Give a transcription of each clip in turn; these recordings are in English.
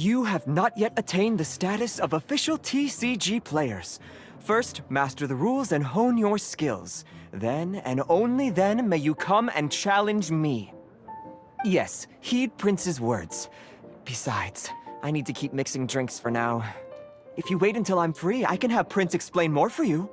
You have not yet attained the status of official TCG players. First, master the rules and hone your skills. Then, and only then, may you come and challenge me. Yes, heed Prince's words. Besides, I need to keep mixing drinks for now. If you wait until I'm free, I can have Prince explain more for you.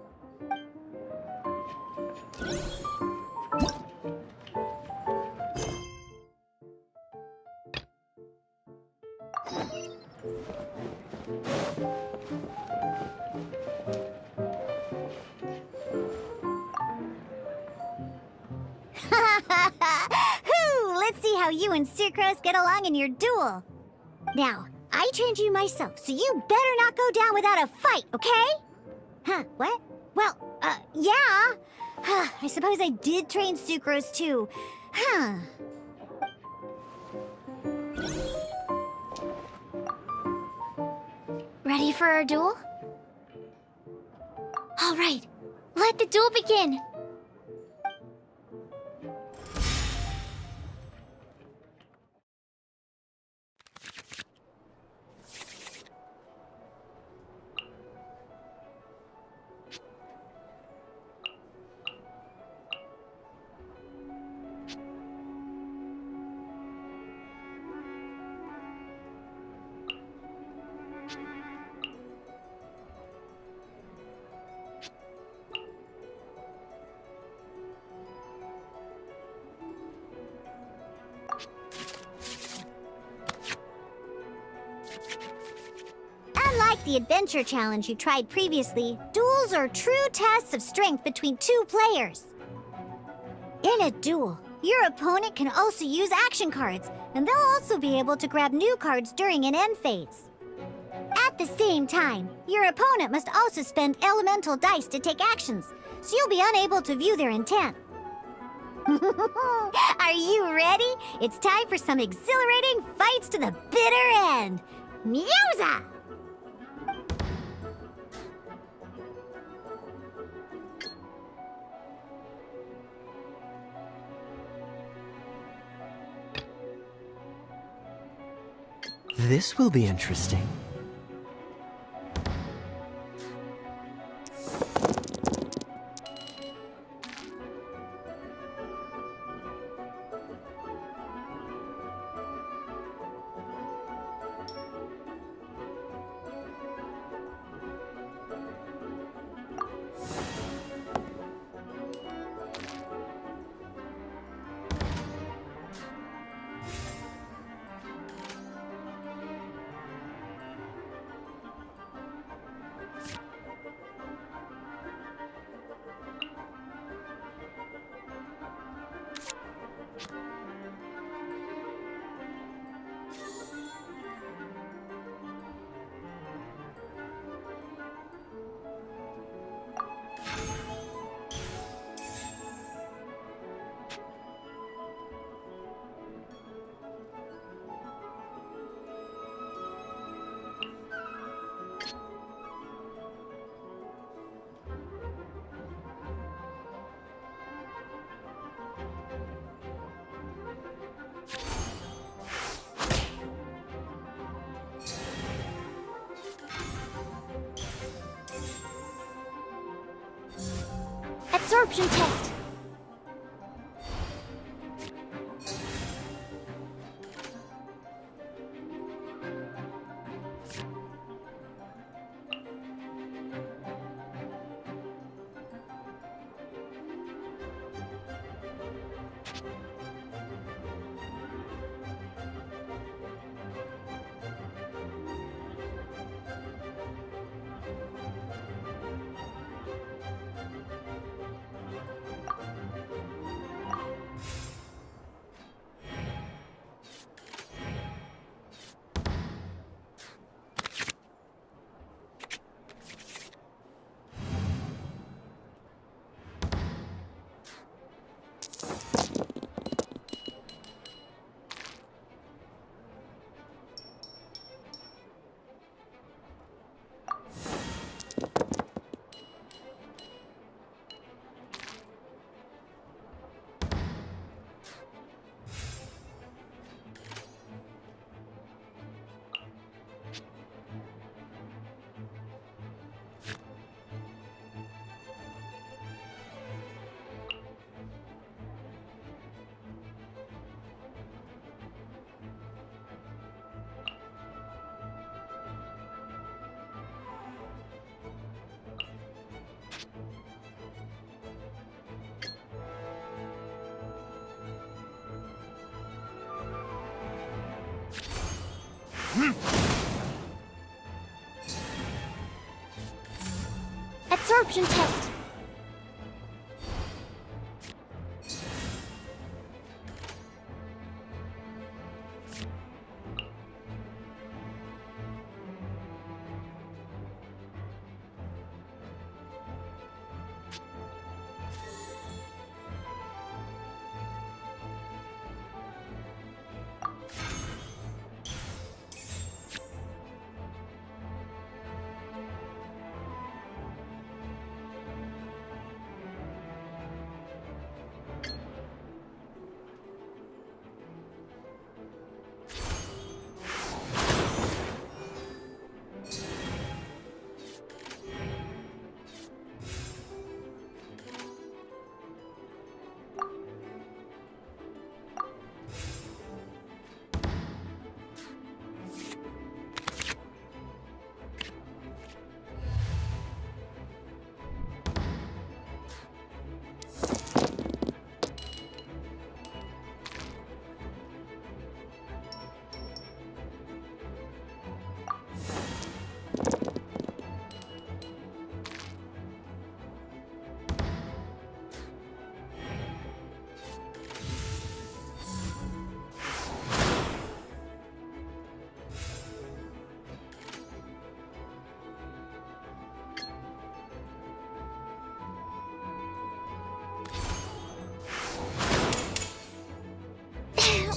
Let's see how you and Sucrose get along in your duel. Now, I trained you myself, so you better not go down without a fight, okay? Huh, what? Well, yeah. I suppose I did train Sucrose too. Huh. Ready for our duel? All right, let the duel begin. Unlike the adventure challenge you tried previously, duels are true tests of strength between two players. In a duel, your opponent can also use action cards, and they'll also be able to grab new cards during an end phase. At the same time, your opponent must also spend elemental dice to take actions, so you'll be unable to view their intent. Are you ready? It's time for some exhilarating fights to the bitter end. Musa! This will be interesting. Absorption test. Absorption test.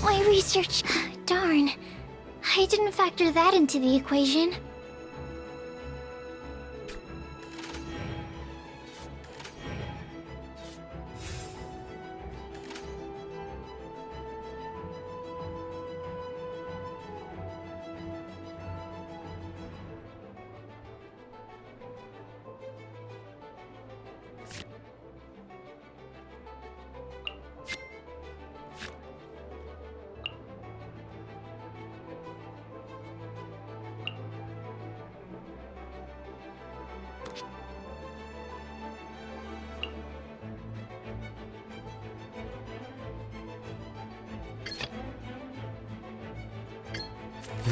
My research... Darn. I didn't factor that into the equation.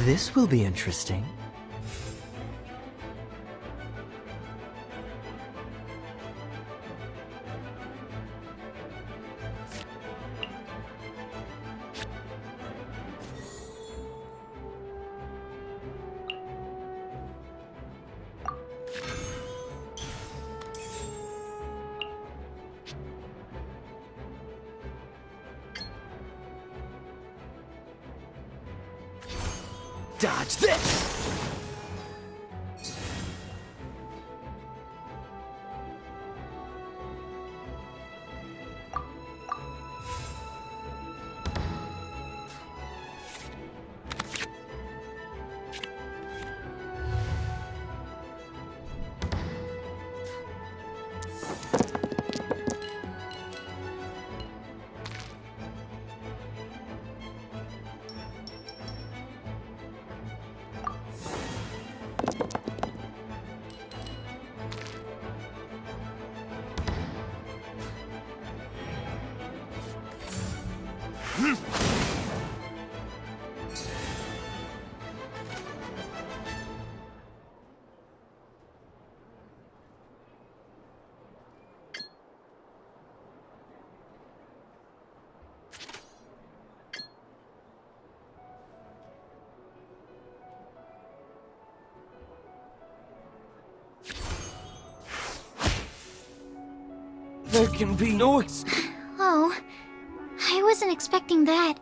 This will be interesting. Dodge this! There can be noise. Oh, I wasn't expecting that.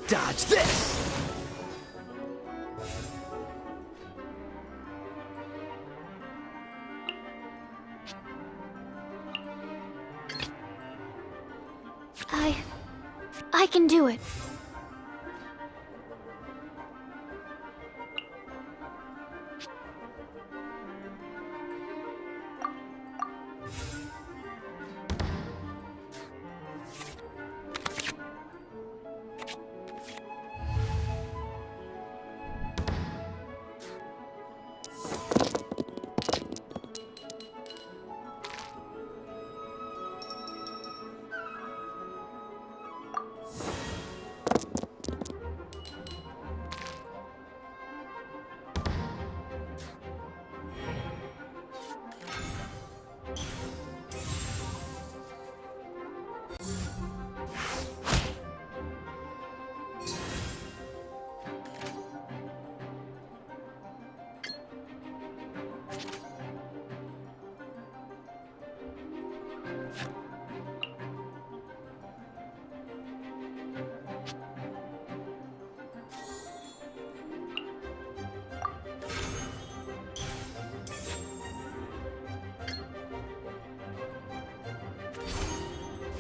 Dodge this! I can do it.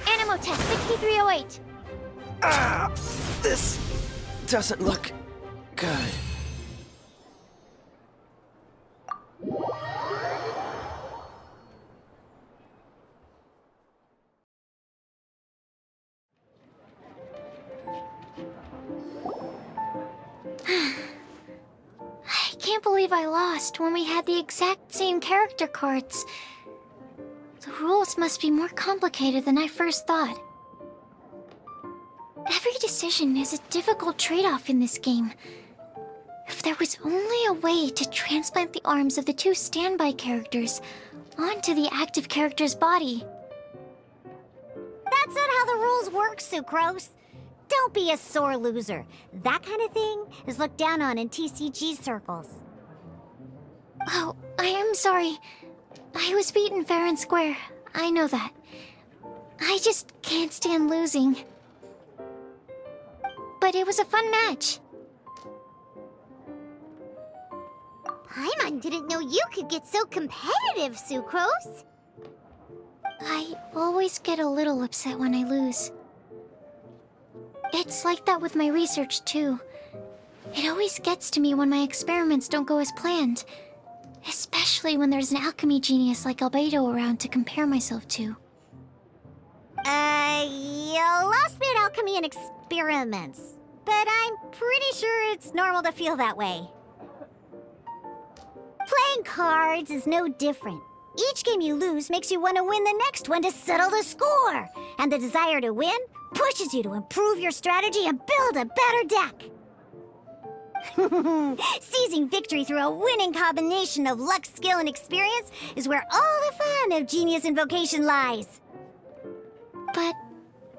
Animo test 6308. Ah! This doesn't look good. I can't believe I lost when we had the exact same character cards. The rules must be more complicated than I first thought. Every decision is a difficult trade-off in this game. If there was only a way to transplant the arms of the two standby characters onto the active character's body. That's not how the rules work, Sucrose. Don't be a sore loser. That kind of thing is looked down on in TCG circles. Oh, I am sorry. I was beaten fair and square. I know that. I just can't stand losing. But it was a fun match. Paimon didn't know you could get so competitive, Sucrose. I always get a little upset when I lose. It's like that with my research, too. It always gets to me when my experiments don't go as planned. Especially when there's an alchemy genius like Albedo around to compare myself to. You lost me at alchemy and experiments. But I'm pretty sure it's normal to feel that way. Playing cards is no different. Each game you lose makes you want to win the next one to settle the score. And the desire to win pushes you to improve your strategy and build a better deck. Seizing victory through a winning combination of luck, skill, and experience is where all the fun of Genius Invocation lies. But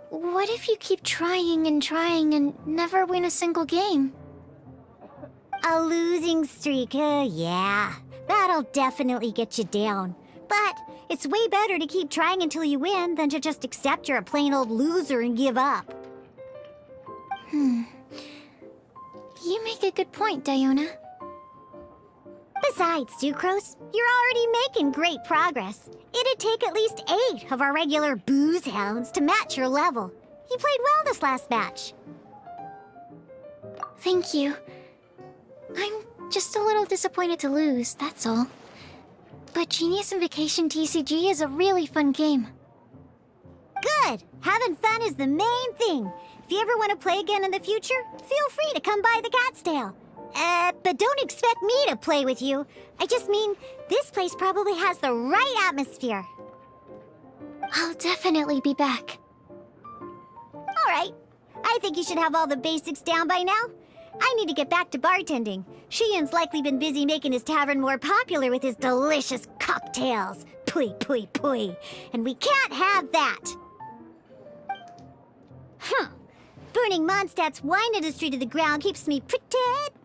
what if you keep trying and never win a single game? A losing streak, yeah. That'll definitely get you down. But it's way better to keep trying until you win than to just accept you're a plain old loser and give up. You make a good point, Diona. Besides, Sucrose, you're already making great progress. It'd take at least 8 of our regular booze hounds to match your level. You played well this last match. Thank you. I'm just a little disappointed to lose, that's all. But Genius Invocation TCG is a really fun game. Good! Having fun is the main thing. If you ever want to play again in the future, feel free to come by the Cat's Tail. But don't expect me to play with you. I just mean, this place probably has the right atmosphere. I'll definitely be back. All right. I think you should have all the basics down by now. I need to get back to bartending. Shuyun's likely been busy making his tavern more popular with his delicious cocktails. Pui, pui, pui. And we can't have that. Huh. Burning Mondstadt's wine industry to the ground keeps me pretty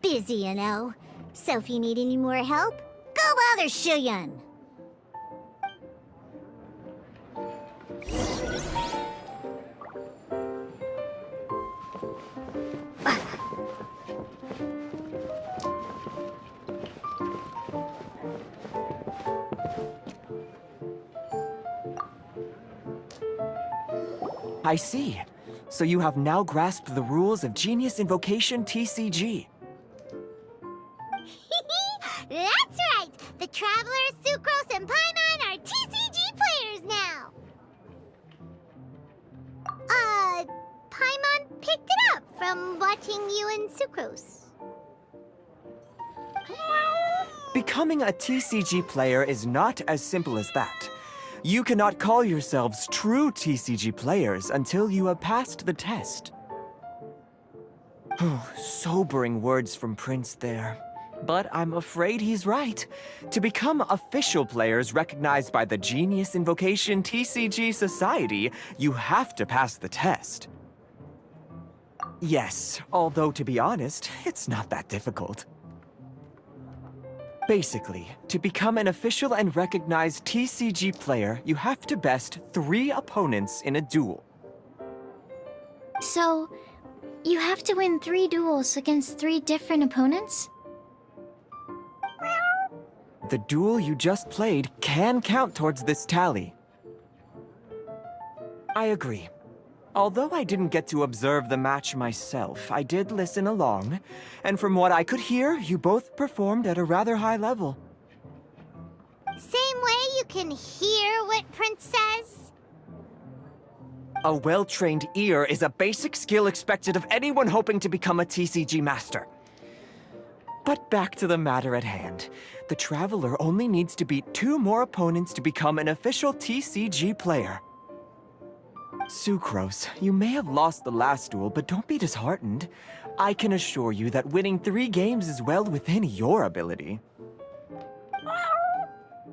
busy, you know. So if you need any more help, go bother Shuyun. I see. So you have now grasped the rules of Genius Invocation TCG. That's right! The Travelers, Sucrose, and Paimon are TCG players now! Paimon picked it up from watching you and Sucrose. Becoming a TCG player is not as simple as that. You cannot call yourselves true TCG players until you have passed the test. Sobering words from Prince there. But I'm afraid he's right. To become official players recognized by the Genius Invocation TCG Society, you have to pass the test. Yes, although to be honest, it's not that difficult. Basically, to become an official and recognized TCG player, you have to best 3 opponents in a duel. So, you have to win 3 duels against 3 different opponents? The duel you just played can count towards this tally. I agree. Although I didn't get to observe the match myself, I did listen along, and from what I could hear, you both performed at a rather high level. Same way you can hear what Prince says? A well-trained ear is a basic skill expected of anyone hoping to become a TCG master. But back to the matter at hand. The Traveler only needs to beat 2 more opponents to become an official TCG player. Sucrose, you may have lost the last duel, but don't be disheartened. I can assure you that winning 3 games is well within your ability.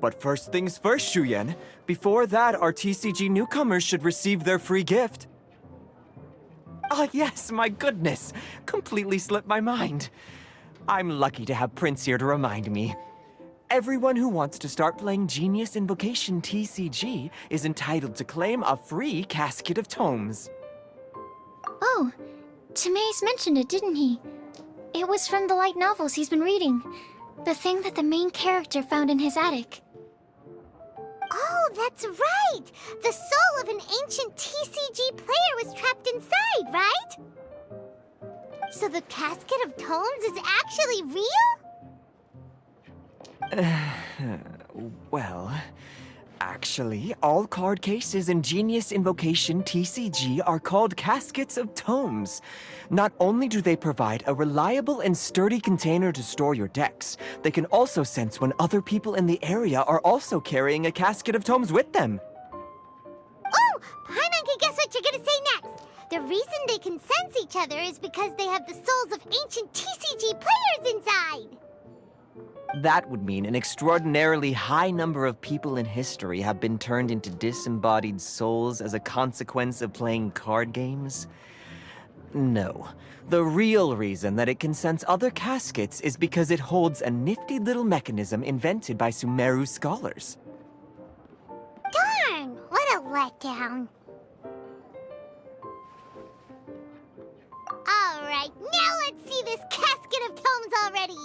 But first things first, Shuyun. Before that, our TCG newcomers should receive their free gift. Ah, yes, my goodness. Completely slipped my mind. I'm lucky to have Prince here to remind me. Everyone who wants to start playing Genius Invocation TCG is entitled to claim a free casket of tomes. Oh, Timaeus mentioned it, didn't he? It was from the light novels he's been reading. The thing that the main character found in his attic. Oh, that's right! The soul of an ancient TCG player was trapped inside, right? So the casket of tomes is actually real? Well, actually, all card cases in Genius Invocation TCG are called caskets of tomes. Not only do they provide a reliable and sturdy container to store your decks, they can also sense when other people in the area are also carrying a casket of tomes with them. Oh, Paimon can guess what you're gonna say next. The reason they can sense each other is because they have the souls of ancient TCG players inside. That would mean an extraordinarily high number of people in history have been turned into disembodied souls as a consequence of playing card games. No. The real reason that it can sense other caskets is because it holds a nifty little mechanism invented by Sumeru scholars. Darn, what a letdown. Alright, now let's see this casket of tomes already.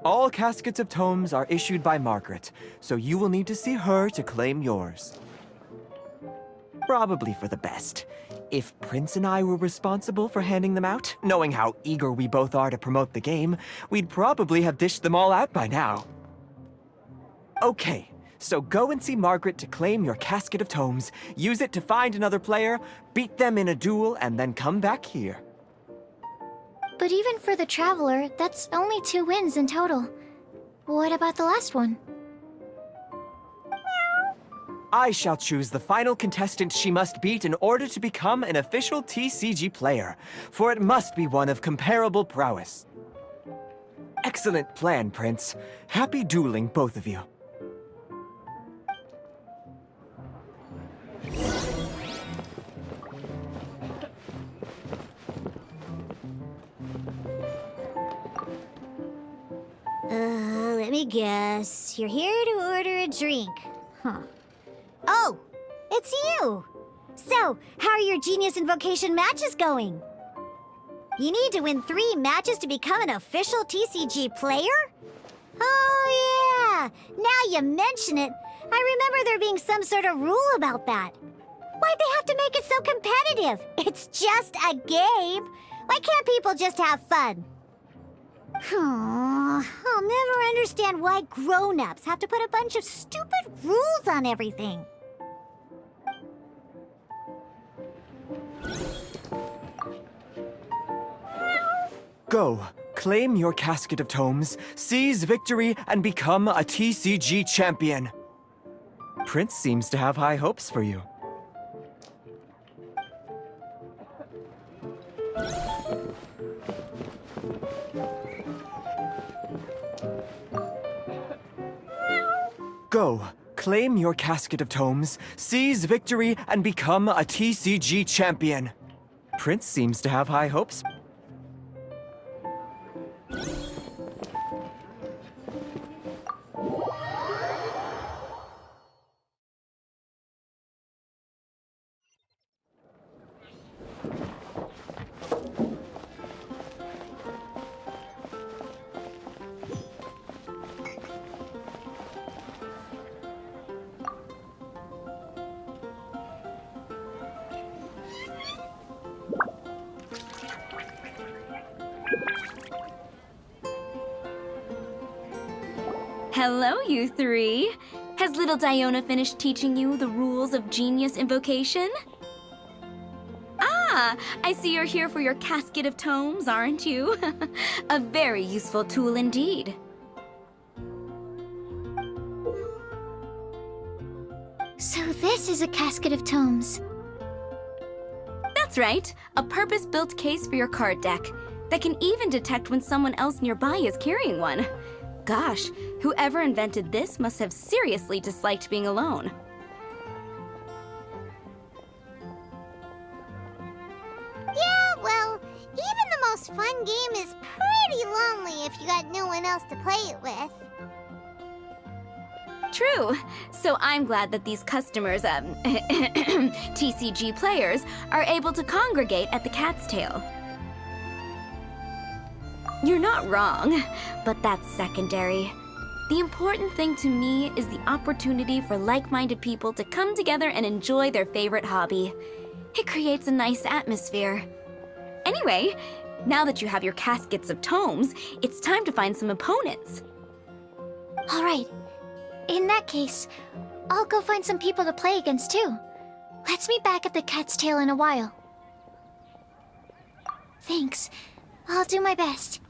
All caskets of tomes are issued by Margaret, so you will need to see her to claim yours. Probably for the best. If Prince and I were responsible for handing them out, knowing how eager we both are to promote the game, we'd probably have dished them all out by now. Okay, so go and see Margaret to claim your casket of tomes, use it to find another player, beat them in a duel, and then come back here. But even for the Traveler, that's only 2 wins in total. What about the last one? I shall choose the final contestant she must beat in order to become an official TCG player, for it must be one of comparable prowess. Excellent plan, Prince. Happy dueling, both of you. Let me guess. You're here to order a drink. Huh. Oh, it's you! So, how are your Genius Invocation matches going? You need to win 3 matches to become an official TCG player? Oh, yeah! Now you mention it, I remember there being some sort of rule about that. Why'd they have to make it so competitive? It's just a game. Why can't people just have fun? I'll never understand why grown-ups have to put a bunch of stupid rules on everything. Go, claim your casket of tomes, seize victory, and become a TCG champion. Prince seems to have high hopes for you. Go, claim your casket of tomes, seize victory, and become a TCG champion. Prince seems to have high hopes. Hello, you three. Has little Diona finished teaching you the rules of genius invocation? Ah, I see you're here for your casket of tomes, aren't you? A very useful tool indeed. So this is a casket of tomes. That's right, a purpose-built case for your card deck that can even detect when someone else nearby is carrying one. Gosh, whoever invented this must have seriously disliked being alone. Yeah, well, even the most fun game is pretty lonely if you got no one else to play it with. True. So I'm glad that these customers, TCG players, are able to congregate at the Cat's Tail. You're not wrong, but that's secondary. The important thing to me is the opportunity for like-minded people to come together and enjoy their favorite hobby. It creates a nice atmosphere. Anyway, now that you have your caskets of tomes, it's time to find some opponents. All right. In that case, I'll go find some people to play against too. Let's meet back at the Cat's Tail in a while. Thanks. I'll do my best.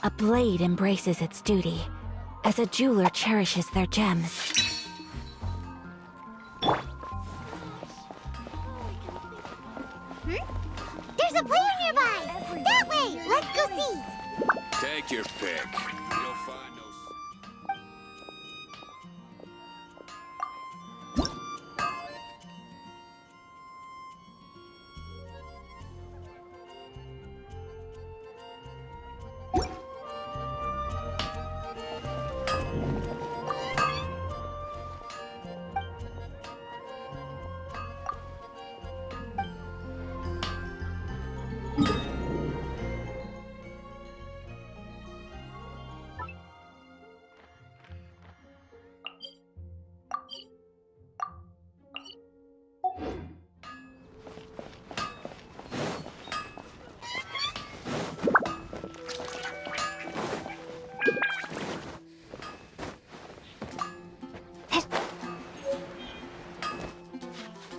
A blade embraces its duty, as a jeweler cherishes their gems. There's a player nearby! That way! Let's go see! Take your pick. You'll find no...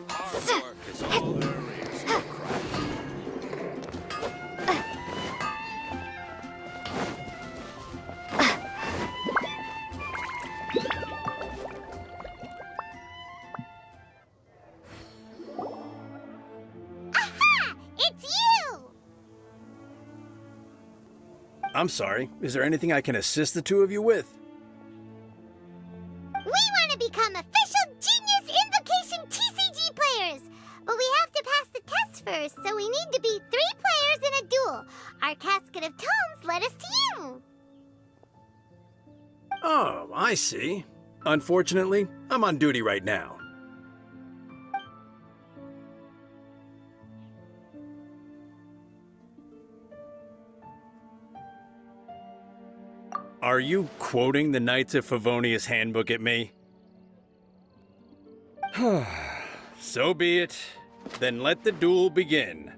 Hard work is all there is to craft. Aha! It's you! I'm sorry. Is there anything I can assist the two of you with? We want to become official Genius Invocation TCG players! But we have to pass the test first, so we need to beat 3 players in a duel. Our Casket of Tomes led us to you. Oh, I see. Unfortunately, I'm on duty right now. Are you quoting the Knights of Favonius handbook at me? So be it. Then let the duel begin.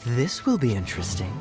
This will be interesting.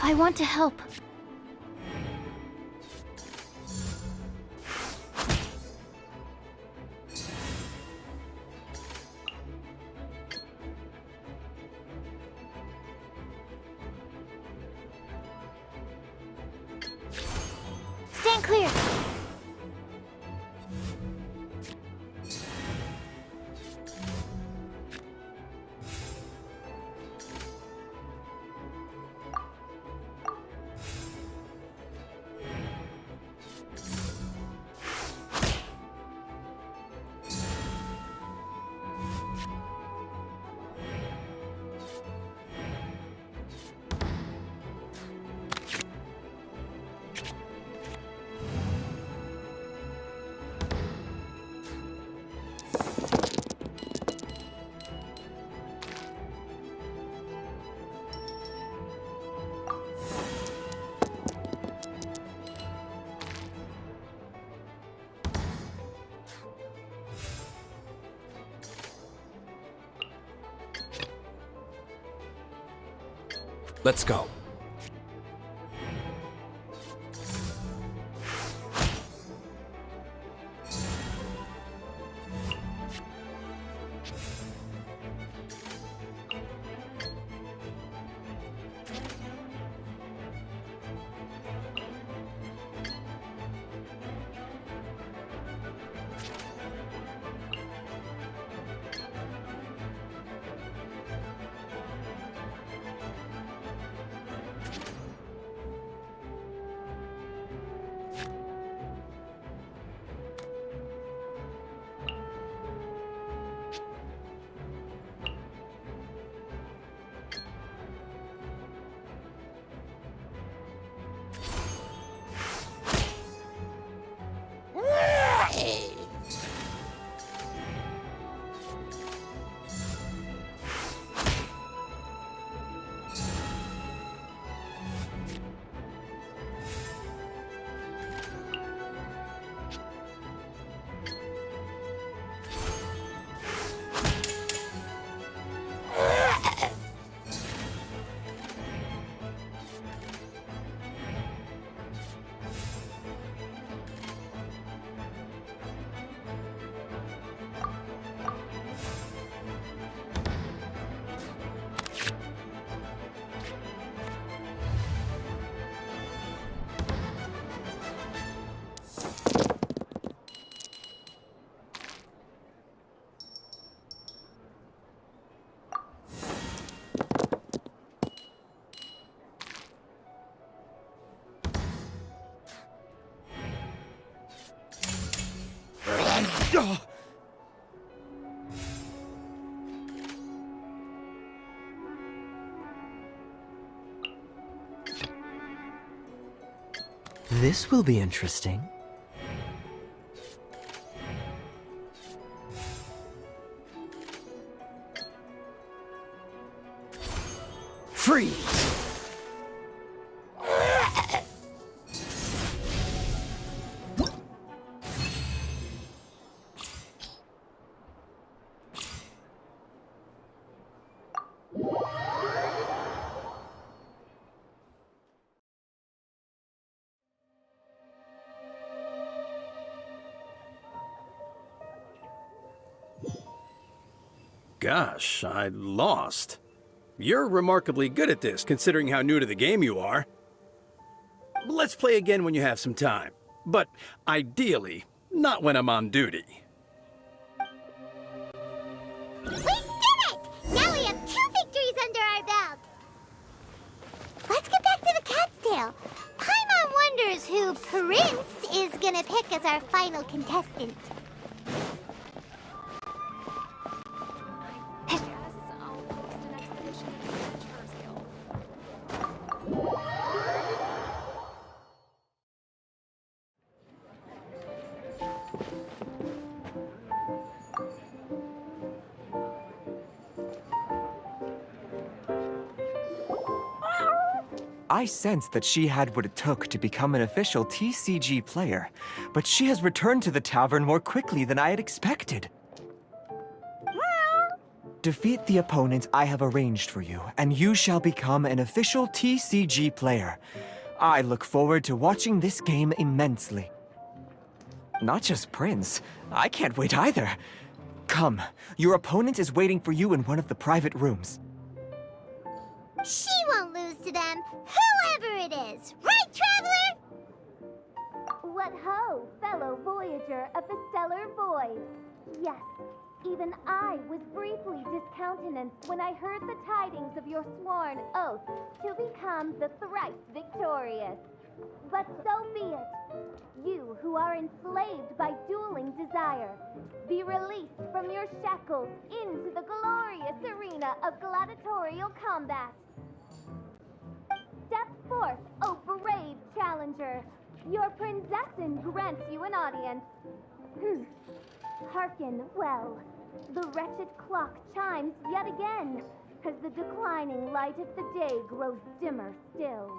I want to help. Stand clear. Let's go. This will be interesting. Freeze! Gosh, I lost. You're remarkably good at this, considering how new to the game you are. Let's play again when you have some time. But ideally, not when I'm on duty. We did it! Now we have 2 victories under our belt. Let's get back to the cat's tail. Paimon wonders who Prince is gonna pick as our final contestant. I sensed that she had what it took to become an official TCG player, but she has returned to the tavern more quickly than I had expected. Defeat the opponent I have arranged for you, and you shall become an official TCG player. I look forward to watching this game immensely. Not just Prince. I can't wait either. Come, your opponent is waiting for you in one of the private rooms. She won't lose to them, whoever it is. Right, Traveler? What ho, fellow voyager of the stellar void. Yes, even I was briefly discountenanced when I heard the tidings of your sworn oath to become the thrice victorious. But so be it. You who are enslaved by dueling desire, be released from your shackles into the glorious arena of gladiatorial combat. Step forth, O brave challenger. Your princessin grants you an audience. Hearken well. The wretched clock chimes yet again, as the declining light of the day grows dimmer still.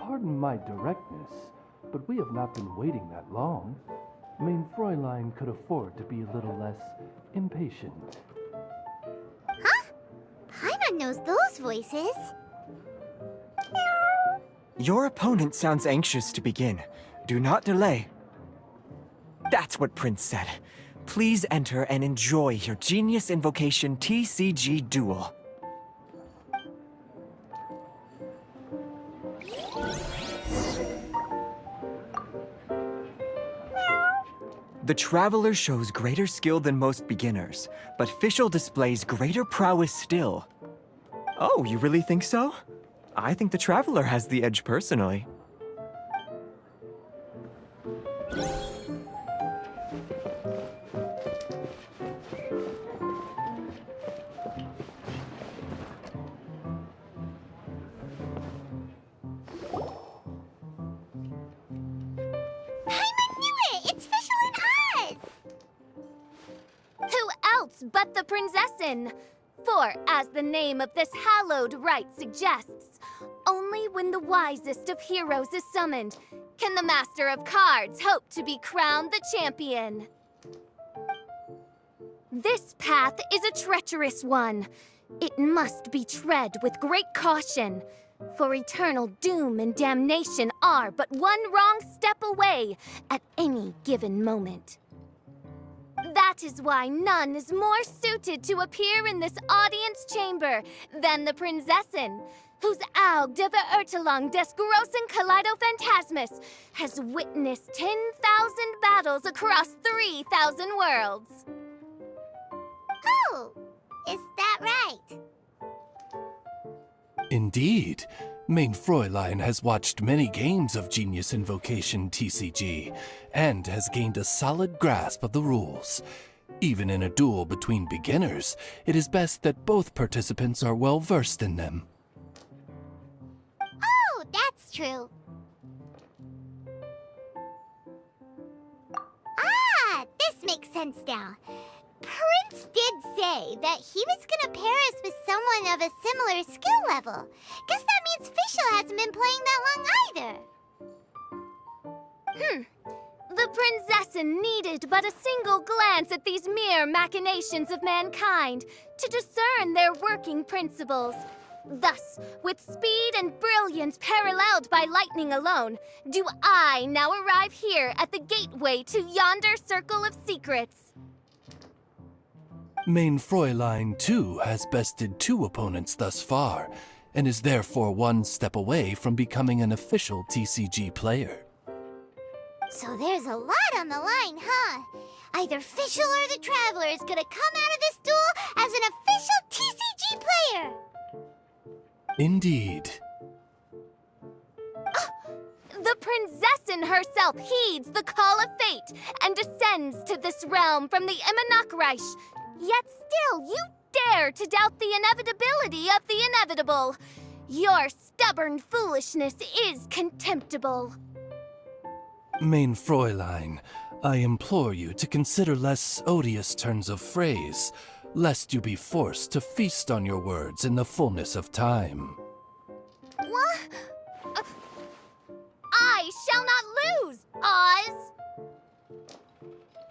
Pardon my directness, but we have not been waiting that long. Mein Fräulein could afford to be a little less impatient. Huh? Paimon knows those voices. Your opponent sounds anxious to begin. Do not delay. That's what Prince said. Please enter and enjoy your Genius Invocation TCG Duel. The Traveler shows greater skill than most beginners, but Fischl displays greater prowess still. Oh, you really think so? I think the Traveler has the edge personally. But the princessin. For, as the name of this hallowed rite suggests, only when the wisest of heroes is summoned can the master of cards hope to be crowned the champion. This path is a treacherous one. It must be tread with great caution, for eternal doom and damnation are but one wrong step away at any given moment. That is why none is more suited to appear in this audience chamber than the princessin, whose Aug de Verurtelung des großen Kaleido-Phantasmus has witnessed 10,000 battles across 3,000 worlds. Oh, is that right? Indeed. Mein Fräulein has watched many games of Genius Invocation TCG, and has gained a solid grasp of the rules. Even in a duel between beginners, it is best that both participants are well versed in them. Oh, that's true. Ah, this makes sense now. Prince did say that he was gonna pair us with someone of a similar skill level. Guess that means Fischl hasn't been playing that long either. The princessin needed but a single glance at these mere machinations of mankind to discern their working principles. Thus, with speed and brilliance paralleled by lightning alone, do I now arrive here at the gateway to yonder circle of secrets. Mein Fräulein, too, has bested 2 opponents thus far, and is therefore one step away from becoming an official TCG player. So there's a lot on the line, huh? Either Fischl or the Traveler is gonna come out of this duel as an official TCG player! Indeed. The princessin herself heeds the call of fate and descends to this realm from the Immanakreich. Yet still, you dare to doubt the inevitability of the inevitable. Your stubborn foolishness is contemptible. Mein Fräulein, I implore you to consider less odious turns of phrase, lest you be forced to feast on your words in the fullness of time. What? I shall not lose, Oz!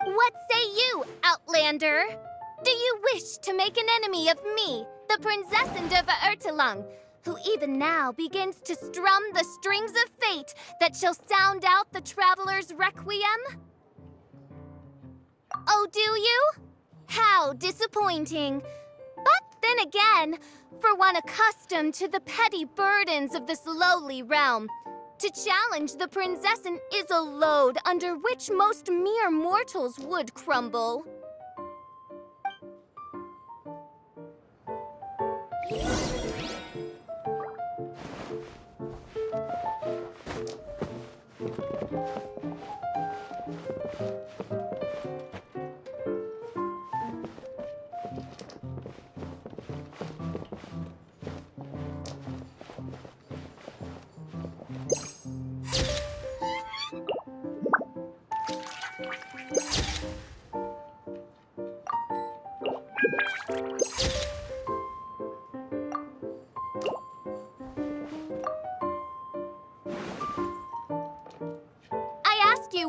What say you, Outlander? Do you wish to make an enemy of me, the Prinzessin der Verirrtelung, who even now begins to strum the strings of fate that shall sound out the traveler's requiem? Oh, do you? How disappointing. But then again, for one accustomed to the petty burdens of this lowly realm, to challenge the Prinzessin is a load under which most mere mortals would crumble.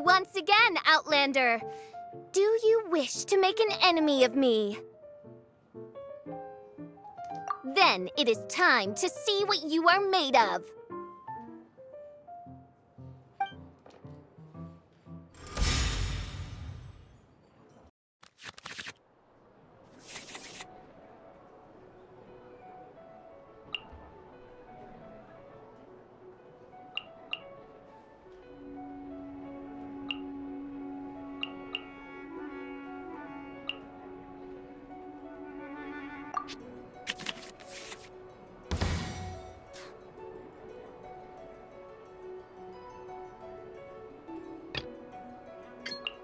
Once again, Outlander, do you wish to make an enemy of me? Then it is time to see what you are made of.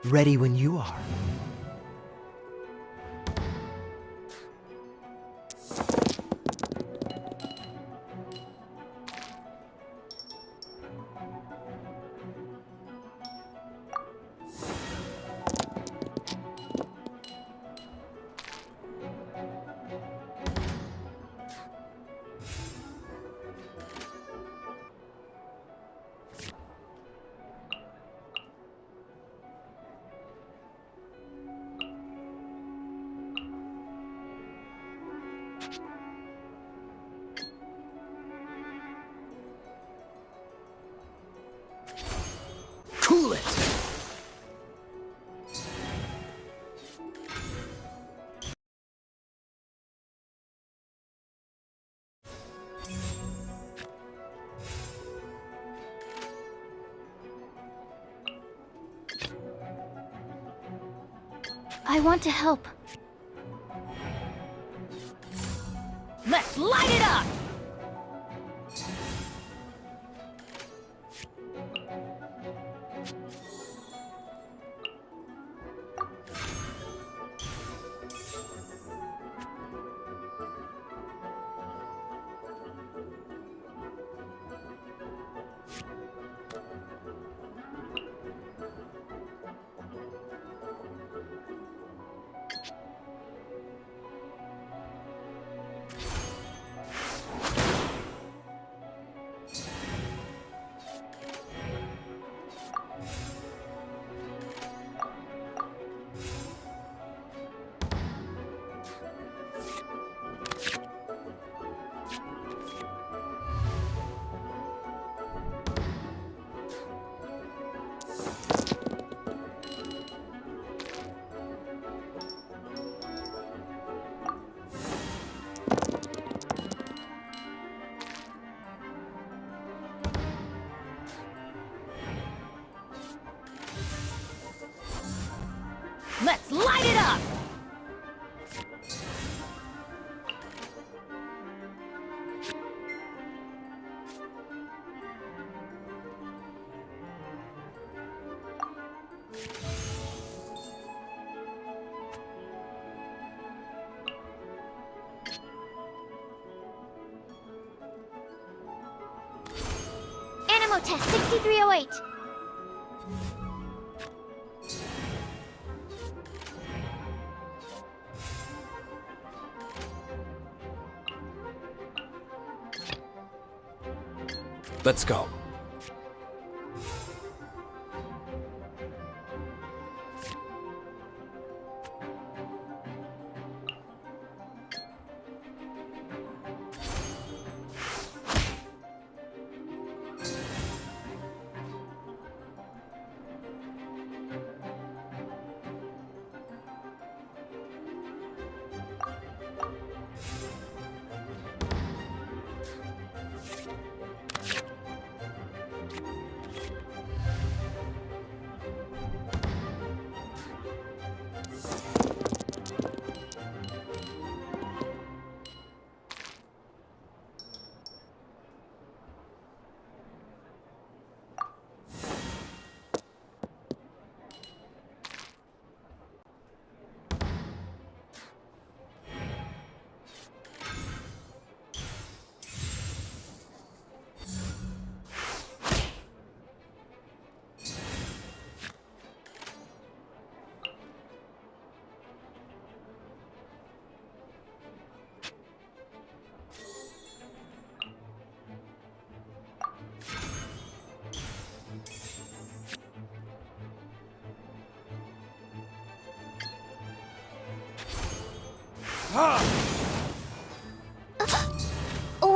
Ready when you are. Cool it! I want to help. Let's light it up! Let's light it up! Animo test 6308. Let's go.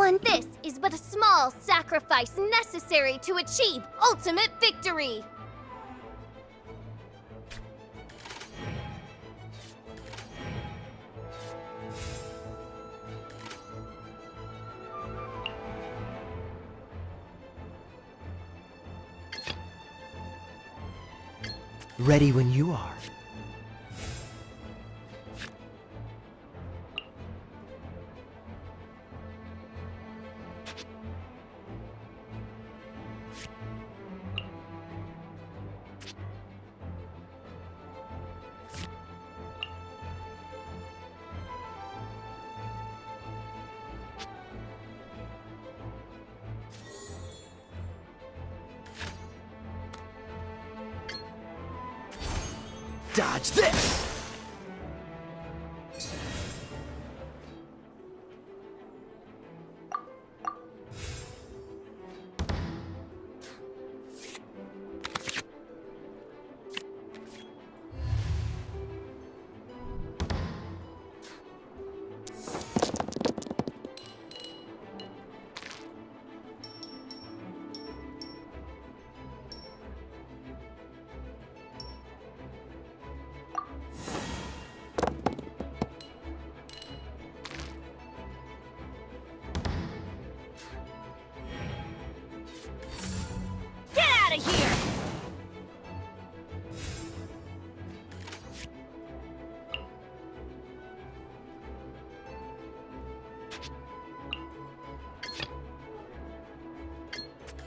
And this is but a small sacrifice necessary to achieve ultimate victory. Ready when you are. Dodge this!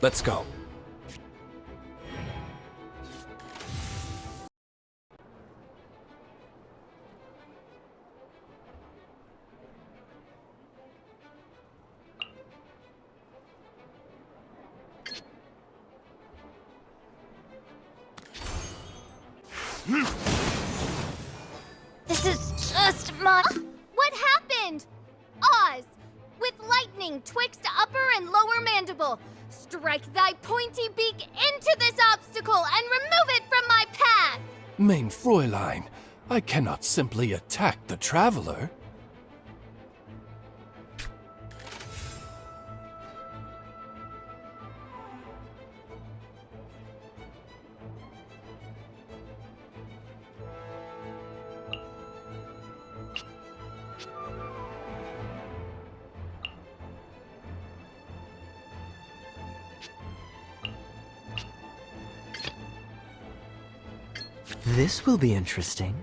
Let's go. This is just my... What happened? Oz, with lightning twixt upper and lower mandible, strike thy pointy beak into this obstacle and remove it from my path! Mein Fräulein, I cannot simply attack the traveler. This will be interesting.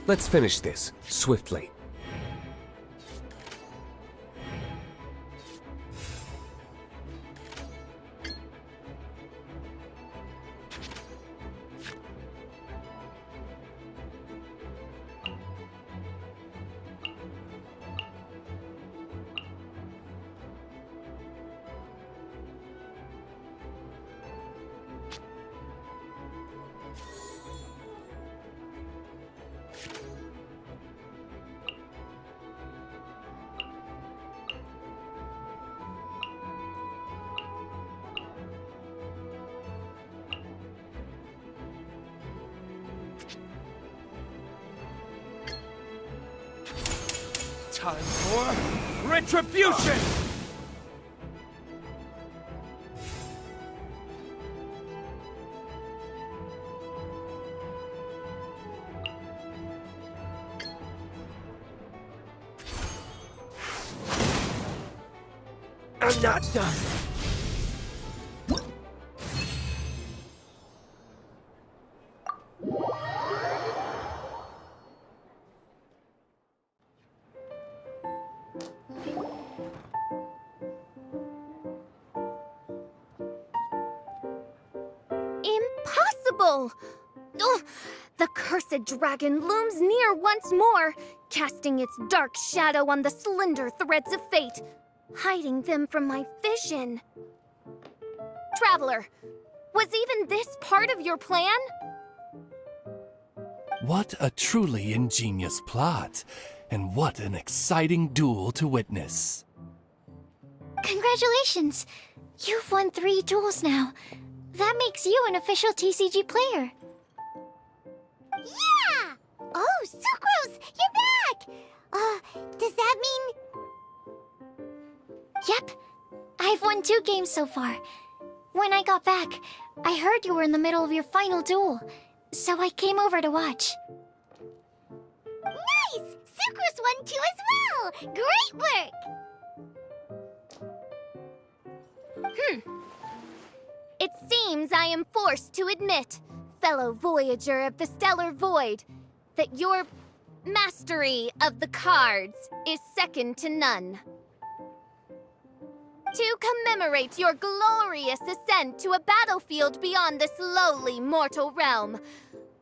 Let's finish this, swiftly. Time for retribution! I'm not done. impossible! Ugh, the cursed dragon looms near once more, casting its dark shadow on the slender threads of fate, hiding them from my vision. Traveler, was even this part of your plan? What a truly ingenious plot, and what an exciting duel to witness. Congratulations! You've won 3 duels now. That makes you an official TCG player. Yeah! Oh, Sucrose, you're back! Does that mean... Yep. I've won 2 games so far. When I got back, I heard you were in the middle of your final duel, so I came over to watch. Nice! Sucrose won too as well! Great work! It seems I am forced to admit, fellow voyager of the stellar void, that your mastery of the cards is second to none. To commemorate your glorious ascent to a battlefield beyond this lowly mortal realm,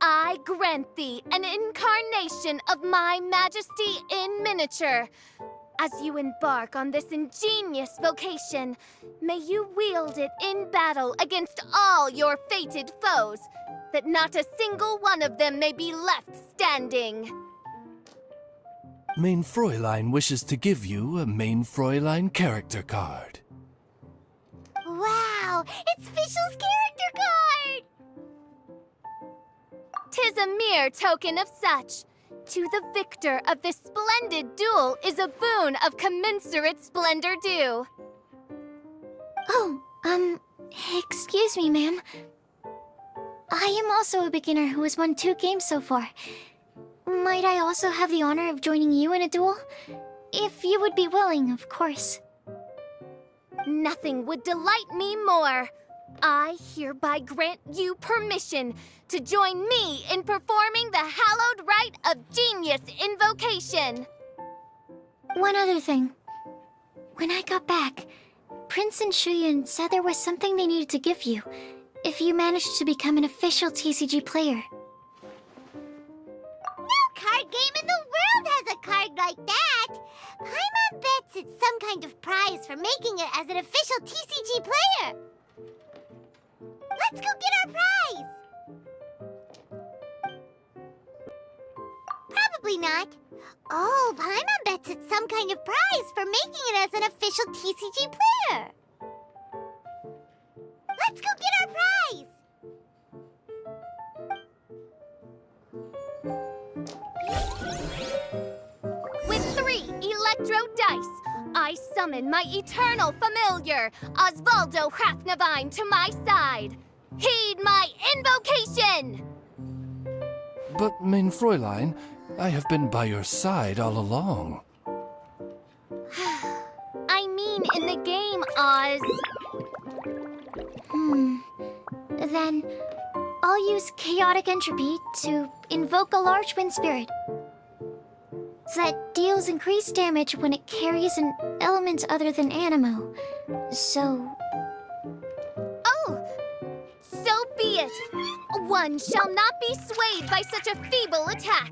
I grant thee an incarnation of my majesty in miniature. As you embark on this ingenious vocation, may you wield it in battle against all your fated foes, that not a single one of them may be left standing. Main Fräulein wishes to give you a Main Fräulein character card. Wow! It's Fischl's character card! 'Tis a mere token of such. To the victor of this splendid duel is a boon of commensurate splendor due. Oh, excuse me, ma'am. I am also a beginner who has won 2 games so far. Might I also have the honor of joining you in a duel? If you would be willing, of course. Nothing would delight me more. I hereby grant you permission to join me in performing the hallowed rite of genius invocation. One other thing. When I got back, Prince and Shuyun said there was something they needed to give you if you managed to become an official TCG player. No card game in the world has a card like that! Paimon bets it's some kind of prize for making it as an official TCG player! Let's go get our prize! Probably not. Oh, Paimon bets it's some kind of prize for making it as an official TCG player! Let's go get our prize! With 3 electro dice, I summon my eternal familiar, Osvaldo Hrafnavine, to my side. Heed my invocation! But, Main Fräulein, I have been by your side all along. I mean in the game, Oz. Then, I'll use Chaotic Entropy to invoke a large wind spirit that deals increased damage when it carries an element other than Animo. So... Oh! So be it! One shall not be swayed by such a feeble attack!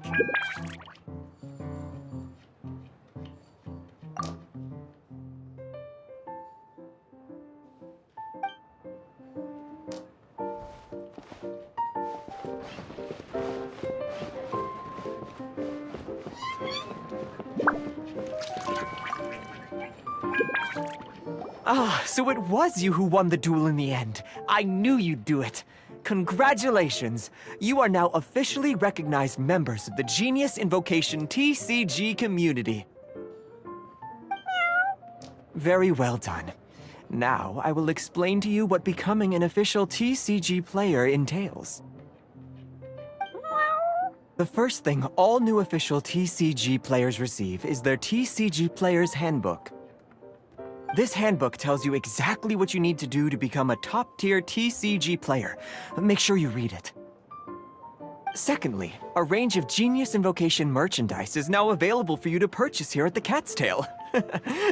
Ah, so it was you who won the duel in the end. I knew you'd do it. Congratulations! You are now officially recognized members of the Genius Invocation TCG community. Very well done. Now, I will explain to you what becoming an official TCG player entails. The first thing all new official TCG players receive is their TCG Player's Handbook. This handbook tells you exactly what you need to do to become a top-tier TCG player. Make sure you read it. Secondly, a range of Genius Invocation merchandise is now available for you to purchase here at the Cat's Tail.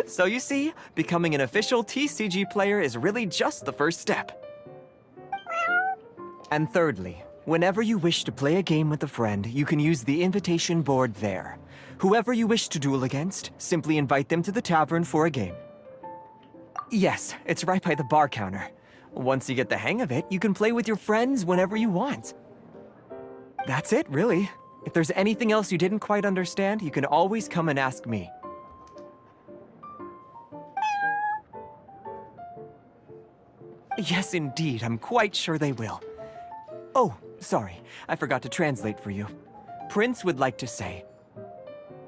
So you see, becoming an official TCG player is really just the first step. And thirdly, whenever you wish to play a game with a friend, you can use the invitation board there. Whoever you wish to duel against, simply invite them to the tavern for a game. Yes, it's right by the bar counter. Once you get the hang of it, you can play with your friends whenever you want. That's it, really. If there's anything else you didn't quite understand, you can always come and ask me. Yes, indeed. I'm quite sure they will. Oh, sorry. I forgot to translate for you. Prince would like to say,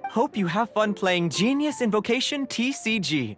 hope you have fun playing Genius Invocation TCG.